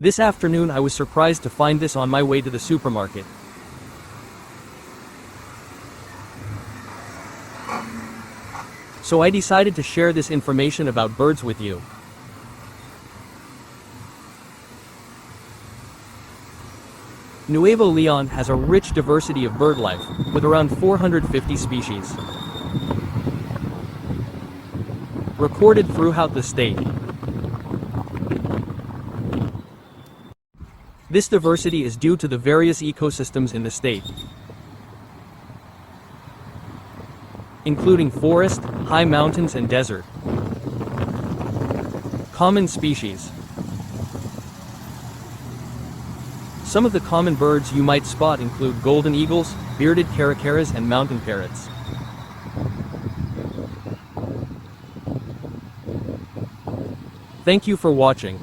This afternoon I was surprised to find this on my way to the supermarket. So I decided to share this information about birds with you. Nuevo Leon has a rich diversity of bird life, with around 450 species recorded throughout the state. This diversity is due to the various ecosystems in the state, including forest, high mountains and desert. Common species. Some of the common birds you might spot include golden eagles, bearded caracaras and mountain parrots. Thank you for watching.